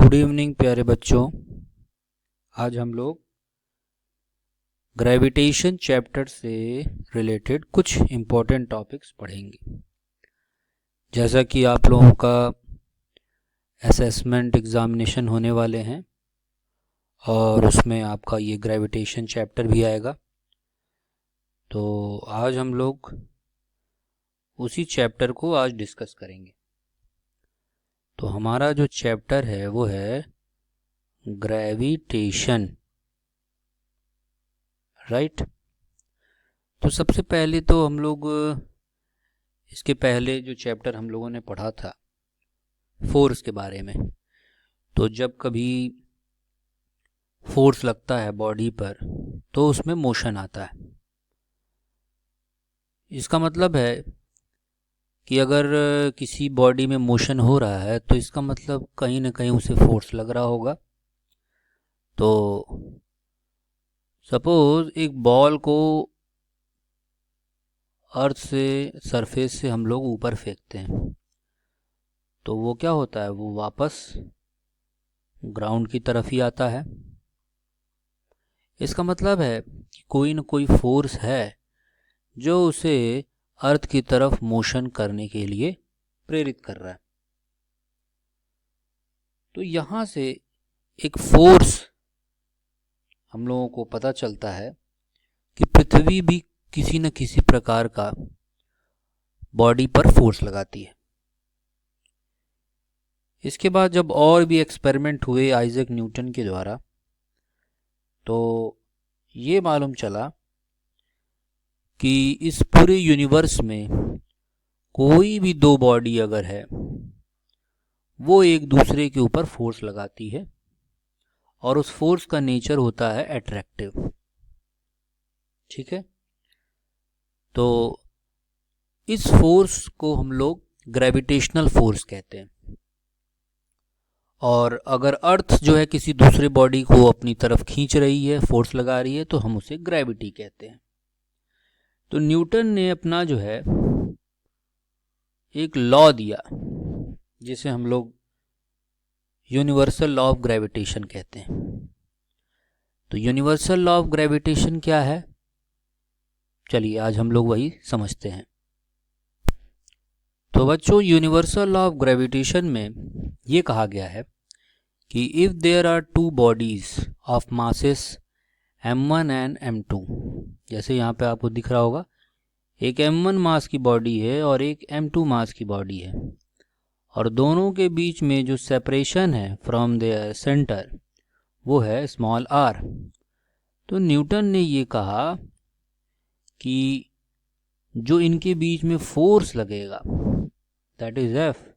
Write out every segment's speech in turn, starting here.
Good evening प्यारे बच्चों। आज हम लोग ग्रेविटेशन चैप्टर से रिलेटेड कुछ इम्पोर्टेंट टॉपिक्स पढ़ेंगे। जैसा कि आप लोगों का असेसमेंट एग्ज़ामिनेशन होने वाले हैं और उसमें आपका ये ग्रेविटेशन चैप्टर भी आएगा, तो आज हम लोग उसी चैप्टर को आज डिस्कस करेंगे। तो हमारा जो चैप्टर है वो है ग्रेविटेशन, राइट। तो सबसे पहले तो हम लोग इसके पहले जो चैप्टर हम लोगों ने पढ़ा था फोर्स के बारे में, तो जब कभी फोर्स लगता है बॉडी पर तो उसमें मोशन आता है। इसका मतलब है कि अगर किसी बॉडी में मोशन हो रहा है तो इसका मतलब कहीं ना कहीं उसे फोर्स लग रहा होगा। तो सपोज एक बॉल को अर्थ से सरफेस से हम लोग ऊपर फेंकते हैं तो वो क्या होता है, वो वापस ग्राउंड की तरफ ही आता है। इसका मतलब है कि कोई न कोई फोर्स है जो उसे अर्थ की तरफ मोशन करने के लिए प्रेरित कर रहा है। तो यहाँ से एक फोर्स हम लोगों को पता चलता है कि पृथ्वी भी किसी न किसी प्रकार का बॉडी पर फोर्स लगाती है। इसके बाद जब और भी एक्सपेरिमेंट हुए आइजैक न्यूटन के द्वारा, तो ये मालूम चला कि इस पूरे यूनिवर्स में कोई भी दो बॉडी अगर है वो एक दूसरे के ऊपर फोर्स लगाती है और उस फोर्स का नेचर होता है अट्रैक्टिव। ठीक है, तो इस फोर्स को हम लोग ग्रेविटेशनल फोर्स कहते हैं। और अगर अर्थ जो है किसी दूसरे बॉडी को अपनी तरफ खींच रही है, फोर्स लगा रही है, तो हम उसे ग्रेविटी कहते हैं। तो न्यूटन ने अपना जो है एक लॉ दिया जिसे हम लोग यूनिवर्सल लॉ ऑफ ग्रेविटेशन कहते हैं। तो यूनिवर्सल लॉ ऑफ ग्रेविटेशन क्या है, चलिए आज हम लोग वही समझते हैं। तो बच्चों, यूनिवर्सल लॉ ऑफ ग्रेविटेशन में ये कहा गया है कि if there are two bodies of masses m1 and m2, जैसे यहाँ पे आपको दिख रहा होगा, एक m1 मास की बॉडी है और एक m2 मास की बॉडी है, और दोनों के बीच में जो सेपरेशन है फ्रॉम देयर सेंटर वो है स्मॉल r। तो न्यूटन ने ये कहा कि जो इनके बीच में फोर्स लगेगा, that is F,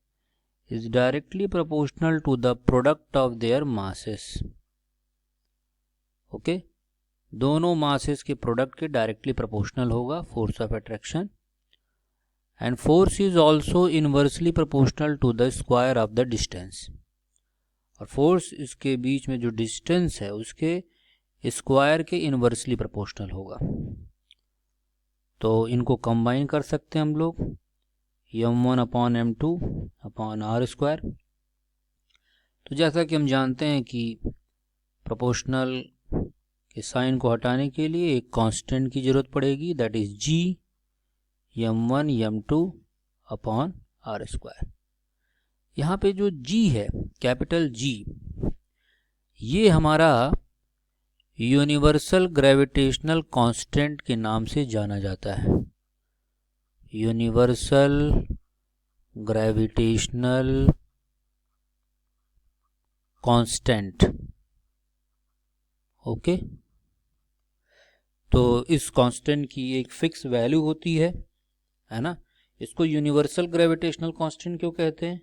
is directly proportional to the product of their masses। Okay, दोनों मासेस के प्रोडक्ट के डायरेक्टली प्रोपोर्शनल होगा force of attraction. And force is also inversely proportional to the square of the distance, और force इसके बीच में जो distance है उसके स्क्वायर के इनवर्सली प्रोपोर्शनल होगा। तो इनको कंबाइन कर सकते हैं हम लोग, m1 upon m2 upon r square. तो जैसा कि हम जानते हैं कि प्रोपोर्शनल के साइन को हटाने के लिए एक कांस्टेंट की जरूरत पड़ेगी, that is g m1 m2 upon r square. यहाँ पे जो g है, कैपिटल G, ये हमारा यूनिवर्सल ग्रेविटेशनल कांस्टेंट के नाम से जाना जाता है। Universal gravitational constant. ओके, तो इस कांस्टेंट की एक फिक्स वैल्यू होती है ना। इसको यूनिवर्सल ग्रेविटेशनल कांस्टेंट क्यों कहते हैं?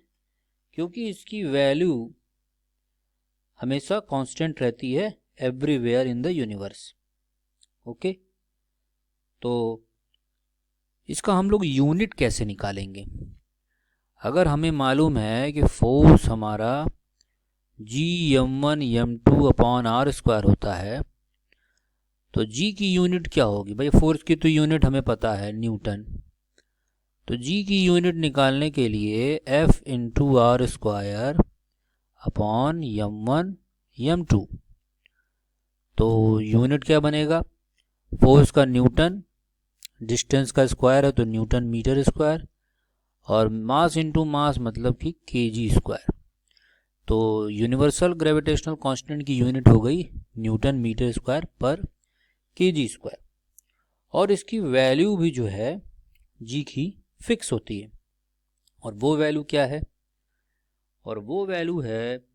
क्योंकि इसकी वैल्यू हमेशा कांस्टेंट रहती है everywhere in the universe. Okay, तो इसका हम लोग यूनिट कैसे निकालेंगे? अगर हमें मालूम है कि फोर्स हमारा g m1 m2 upon r square होता है, तो g की यूनिट क्या होगी? भाई फोर्स की तो यूनिट हमें पता है, न्यूटन। तो g की यूनिट निकालने के लिए F into r square upon m1 m2। तो यूनिट क्या बनेगा, फोर्स का न्यूटन, डिस्टेंस का स्क्वायर है तो न्यूटन मीटर स्क्वायर, और मास इनटू मास मतलब कि केजी स्क्वायर। तो यूनिवर्सल ग्रेविटेशनल कांस्टेंट की यूनिट हो गई न्यूटन मीटर स्क्वायर पर केजी स्क्वायर, और इसकी वैल्यू भी जो है जी की फिक्स होती है। और वो वैल्यू क्या है, और वो वैल्यू है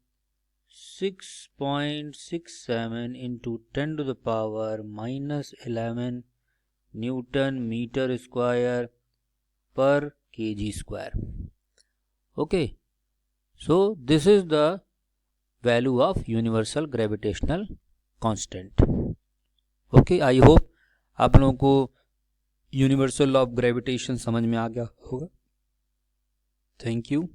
6.67 इंटू 10⁻⁻11 न्यूटन मीटर स्क्वायर पर KG square. Okay, so this is the value of universal gravitational constant. Okay, I hope आप लोगों को यूनिवर्सल लॉ ऑफ ग्रेविटेशन समझ में आ गया होगा। Thank you.